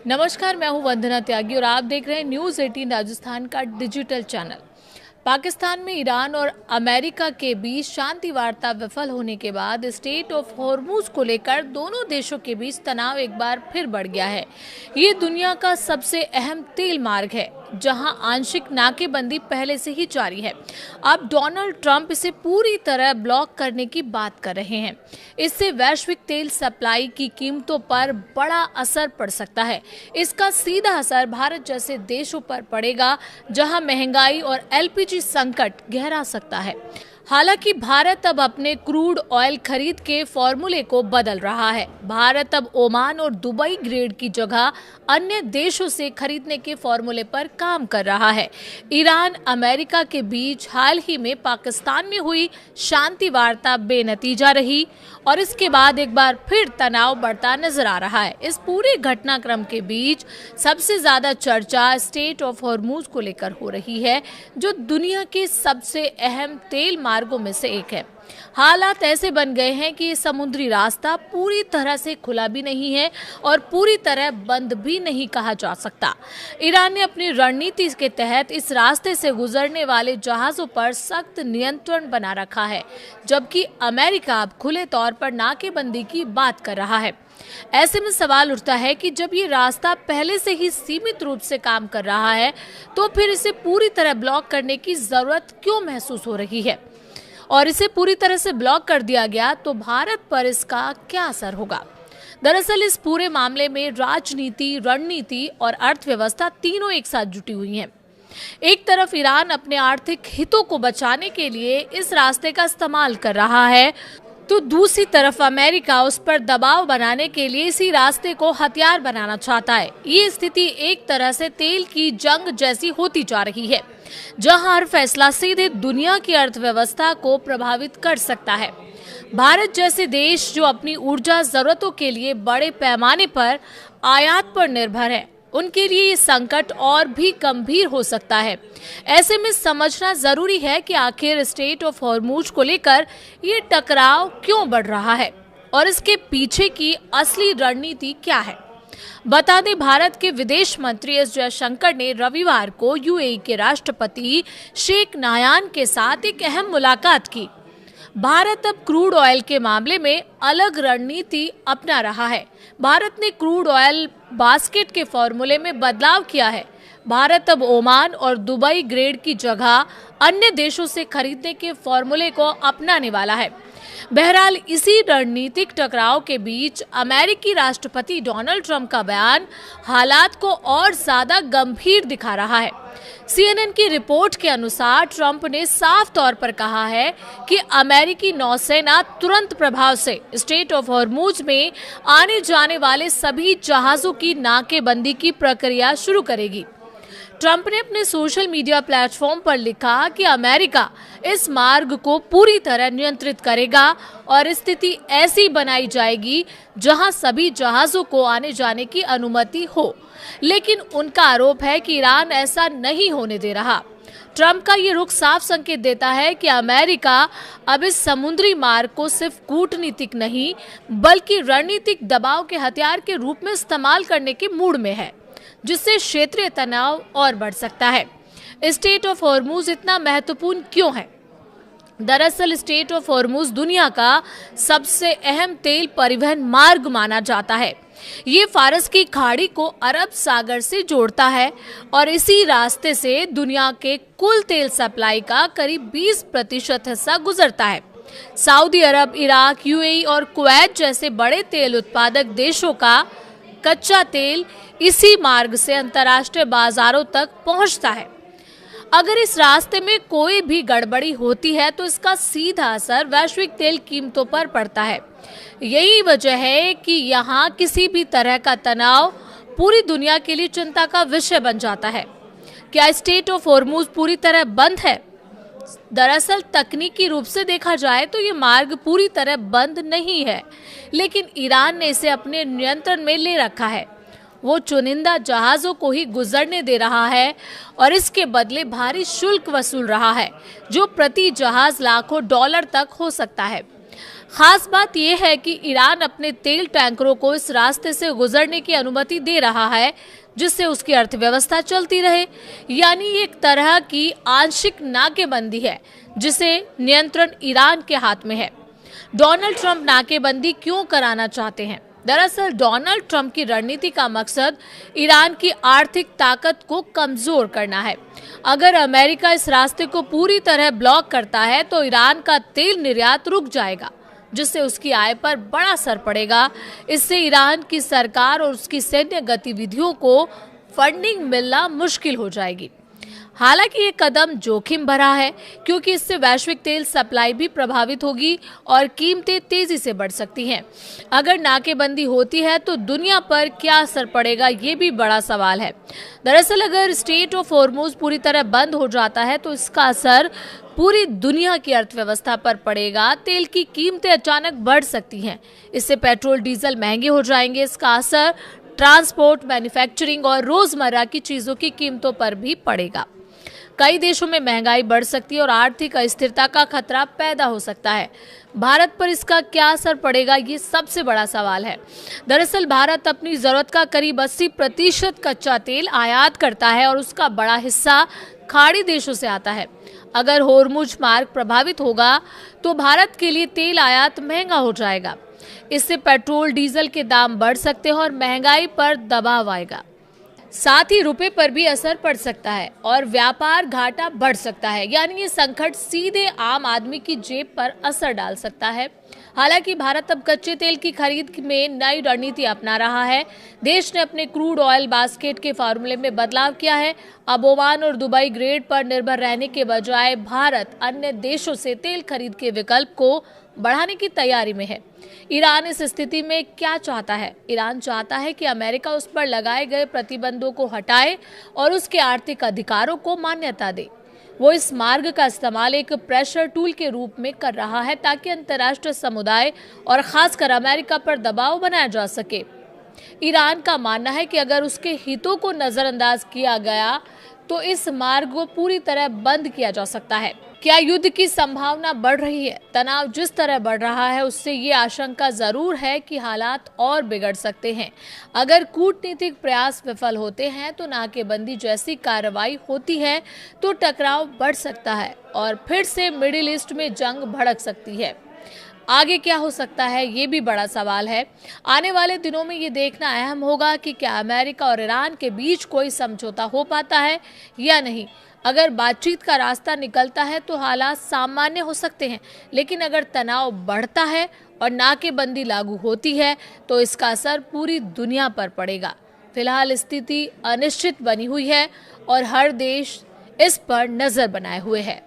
नमस्कार, मैं हूं वंदना त्यागी और आप देख रहे हैं न्यूज़ 18 राजस्थान का डिजिटल चैनल। पाकिस्तान में ईरान और अमेरिका के बीच शांति वार्ता विफल होने के बाद स्टेट ऑफ हॉर्मुज को लेकर दोनों देशों के बीच तनाव एक बार फिर बढ़ गया है। ये दुनिया का सबसे अहम तेल मार्ग है, जहां आंशिक नाकेबंदी पहले से ही जारी है। अब डोनाल्ड ट्रंप इसे पूरी तरह ब्लॉक करने की बात कर रहे हैं। इससे वैश्विक तेल सप्लाई की कीमतों पर बड़ा असर पड़ सकता है। इसका सीधा असर भारत जैसे देशों पर पड़ेगा, जहां महंगाई और एलपीजी संकट गहरा सकता है। हालांकि भारत अब अपने क्रूड ऑयल खरीद के फॉर्मूले को बदल रहा है। भारत अब ओमान और दुबई ग्रेड की जगह अन्य देशों से खरीदने के फॉर्मूले पर काम कर रहा है। ईरान अमेरिका के बीच हाल ही में पाकिस्तान में हुई शांति वार्ता बेनतीजा रही और इसके बाद एक बार फिर तनाव बढ़ता नजर आ रहा है। इस पूरे घटनाक्रम के बीच सबसे ज्यादा चर्चा स्टेट ऑफ हॉर्मुज को लेकर हो रही है, जो दुनिया के सबसे अहम तेल मार्गों में से एक है। हालात ऐसे बन गए हैं कि समुद्री रास्ता पूरी तरह से खुला भी नहीं है और पूरी तरह बंद भी नहीं कहा जा सकता। ईरान ने अपनी रणनीति के तहत इस रास्ते से गुजरने वाले जहाजों पर सख्त नियंत्रण बना रखा है, जबकि अमेरिका अब खुले तौर पर नाकेबंदी की बात कर रहा है। ऐसे में सवाल उठता है कि जब ये रास्ता पहले से ही सीमित रूप से काम कर रहा है, तो फिर इसे पूरी तरह ब्लॉक करने की जरूरत क्यों महसूस हो रही है, और इसे पूरी तरह से ब्लॉक कर दिया गया तो भारत पर इसका क्या असर होगा। दरअसल इस पूरे मामले में राजनीति, रणनीति और अर्थव्यवस्था तीनों एक साथ जुटी हुई हैं। एक तरफ ईरान अपने आर्थिक हितों को बचाने के लिए इस रास्ते का इस्तेमाल कर रहा है, तो दूसरी तरफ अमेरिका उस पर दबाव बनाने के लिए इसी रास्ते को हथियार बनाना चाहता है। ये स्थिति एक तरह से तेल की जंग जैसी होती जा रही है, जहां हर फैसला सीधे दुनिया की अर्थव्यवस्था को प्रभावित कर सकता है। भारत जैसे देश जो अपनी ऊर्जा जरूरतों के लिए बड़े पैमाने पर आयात पर निर्भर है, उनके लिए ये संकट और भी गंभीर हो सकता है। ऐसे में समझना जरूरी है कि आखिर स्टेट ऑफ हॉर्मुज को लेकर ये टकराव क्यों बढ़ रहा है और इसके पीछे की असली रणनीति क्या है। बता दें, भारत के विदेश मंत्री एस जयशंकर ने रविवार को यूएई के राष्ट्रपति शेख नायान के साथ एक अहम मुलाकात की। भारत अब क्रूड ऑयल के मामले में अलग रणनीति अपना रहा है। भारत ने क्रूड ऑयल बास्केट के फॉर्मूले में बदलाव किया है। भारत अब ओमान और दुबई ग्रेड की जगह अन्य देशों से खरीदने के फॉर्मूले को अपनाने वाला है। बहरहाल इसी रणनीतिक टकराव के बीच अमेरिकी राष्ट्रपति डोनाल्ड ट्रंप का बयान हालात को और ज्यादा गंभीर दिखा रहा है। CNN की रिपोर्ट के अनुसार ट्रंप ने साफ तौर पर कहा है कि अमेरिकी नौसेना तुरंत प्रभाव से स्टेट ऑफ हॉर्मुज में आने जाने वाले सभी जहाजों की नाकेबंदी की प्रक्रिया शुरू करेगी। ट्रंप ने अपने सोशल मीडिया प्लेटफॉर्म पर लिखा कि अमेरिका इस मार्ग को पूरी तरह नियंत्रित करेगा और स्थिति ऐसी बनाई जाएगी जहां सभी जहाजों को आने जाने की अनुमति हो। लेकिन उनका आरोप है कि ईरान ऐसा नहीं होने दे रहा। ट्रंप का ये रुख साफ संकेत देता है कि अमेरिका अब इस समुद्री मार्ग को सिर्फ कूटनीतिक नहीं, बल्कि रणनीतिक दबाव के हथियार के रूप में इस्तेमाल करने के मूड में है, जिससे क्षेत्रीय तनाव और बढ़ सकता है। स्टेट ऑफ हॉर्मुज इतना महत्वपूर्ण क्यों है? दरअसल स्टेट ऑफ हॉर्मुज दुनिया का सबसे अहम तेल परिवहन मार्ग माना जाता है। ये फारस की खाड़ी को अरब सागर से जोड़ता है और इसी रास्ते से दुनिया के कुल तेल सप्लाई का करीब 20% हिस्सा गुजरता है। सऊदी अरब, इराक, यूएई और कुवैत जैसे बड़े तेल उत्पादक देशों का कच्चा तेल इसी मार्ग से अंतर्राष्ट्रीय बाजारों तक पहुंचता है। अगर इस रास्ते में कोई भी गड़बड़ी होती है तो इसका सीधा असर वैश्विक तेल कीमतों पर पड़ता है। यही वजह है कि यहाँ किसी भी तरह का तनाव पूरी दुनिया के लिए चिंता का विषय बन जाता है। क्या स्टेट ऑफ हॉर्मुज पूरी तरह बंद है? दरअसल तकनीकी रूप से देखा जाए तो ये मार्ग पूरी तरह बंद नहीं है, लेकिन ईरान ने इसे अपने नियंत्रण में ले रखा है। वो चुनिंदा जहाजों को ही गुजरने दे रहा है और इसके बदले भारी शुल्क वसूल रहा है, जो प्रति जहाज लाखों डॉलर तक हो सकता है। खास बात यह है कि ईरान अपने तेल टैंकरों को इस रास्ते से गुजरने की अनुमति दे रहा है, जिससे उसकी अर्थव्यवस्था चलती रहे। यानी एक तरह की आंशिक नाकेबंदी है, जिसे नियंत्रण ईरान के हाथ में है। डोनाल्ड ट्रंप नाकेबंदी क्यों कराना चाहते हैं? दरअसल डोनाल्ड ट्रंप की रणनीति का मकसद ईरान की आर्थिक ताकत को कमजोर करना है। अगर अमेरिका इस रास्ते को पूरी तरह ब्लॉक करता है तो ईरान का तेल निर्यात रुक जाएगा, जिससे उसकी आय पर बड़ा असर पड़ेगा। इससे ईरान की सरकार और उसकी सैन्य गतिविधियों को फंडिंग मिलना मुश्किल हो जाएगी। हालांकि ये कदम जोखिम भरा है, क्योंकि इससे वैश्विक तेल सप्लाई भी प्रभावित होगी और कीमतें तेजी से बढ़ सकती हैं। अगर नाकेबंदी होती है तो दुनिया पर क्या असर पड़ेगा, ये भी बड़ा सवाल है। दरअसल अगर स्ट्रेट ऑफ हॉर्मुज पूरी तरह बंद हो जाता है तो इसका असर पूरी दुनिया की अर्थव्यवस्था पर पड़ेगा। तेल की कीमतें अचानक बढ़ सकती हैं, इससे पेट्रोल डीजल महंगे हो जाएंगे। इसका असर ट्रांसपोर्ट, मैन्युफैक्चरिंग और रोजमर्रा की चीजों की कीमतों पर भी पड़ेगा। कई देशों में महंगाई बढ़ सकती है और आर्थिक अस्थिरता का खतरा पैदा हो सकता है। भारत पर इसका क्या असर पड़ेगा, ये सबसे बड़ा सवाल है। दरअसल भारत अपनी जरूरत का करीब 80% कच्चा तेल आयात करता है और उसका बड़ा हिस्सा खाड़ी देशों से आता है। अगर होर्मुज मार्ग प्रभावित होगा तो भारत के लिए तेल आयात महंगा हो जाएगा। इससे पेट्रोल डीजल के दाम बढ़ सकते हैं और महंगाई पर दबाव आएगा। साथ ही रुपए पर भी असर पड़ सकता है और व्यापार घाटा बढ़ सकता है। यानी ये संकट सीधे आम आदमी की जेब पर असर डाल सकता है। हालांकि भारत अब कच्चे तेल की खरीद में नई रणनीति अपना रहा है। देश ने अपने क्रूड ऑयल बास्केट के फार्मूले में बदलाव किया है। अब ओमान और दुबई ग्रेड पर निर्भर रहने के बजाय भारत अन्य देशों से तेल खरीद के विकल्प को बढ़ाने की तैयारी में है। ईरान इस स्थिति में क्या चाहता है? ईरान चाहता है कि अमेरिका उस पर लगाए गए प्रतिबंधों को हटाए और उसके आर्थिक अधिकारों को मान्यता दे। वो इस मार्ग का इस्तेमाल एक प्रेशर टूल के रूप में कर रहा है, ताकि अंतर्राष्ट्रीय समुदाय और खासकर अमेरिका पर दबाव बनाया जा सके। ईरान का मानना है कि अगर उसके हितों को नजरअंदाज किया गया तो इस मार्ग को पूरी तरह बंद किया जा सकता है। क्या युद्ध की संभावना बढ़ रही है? तनाव जिस तरह बढ़ रहा है उससे ये आशंका जरूर है कि हालात और बिगड़ सकते हैं। अगर कूटनीतिक प्रयास विफल होते हैं तो नाकेबंदी जैसी कार्रवाई होती है तो टकराव बढ़ सकता है और फिर से मिडिल ईस्ट में जंग भड़क सकती है। आगे क्या हो सकता है, ये भी बड़ा सवाल है। आने वाले दिनों में ये देखना अहम होगा कि क्या अमेरिका और ईरान के बीच कोई समझौता हो पाता है या नहीं। अगर बातचीत का रास्ता निकलता है तो हालात सामान्य हो सकते हैं, लेकिन अगर तनाव बढ़ता है और नाकेबंदी लागू होती है तो इसका असर पूरी दुनिया पर पड़ेगा। फिलहाल स्थिति अनिश्चित बनी हुई है और हर देश इस पर नजर बनाए हुए है।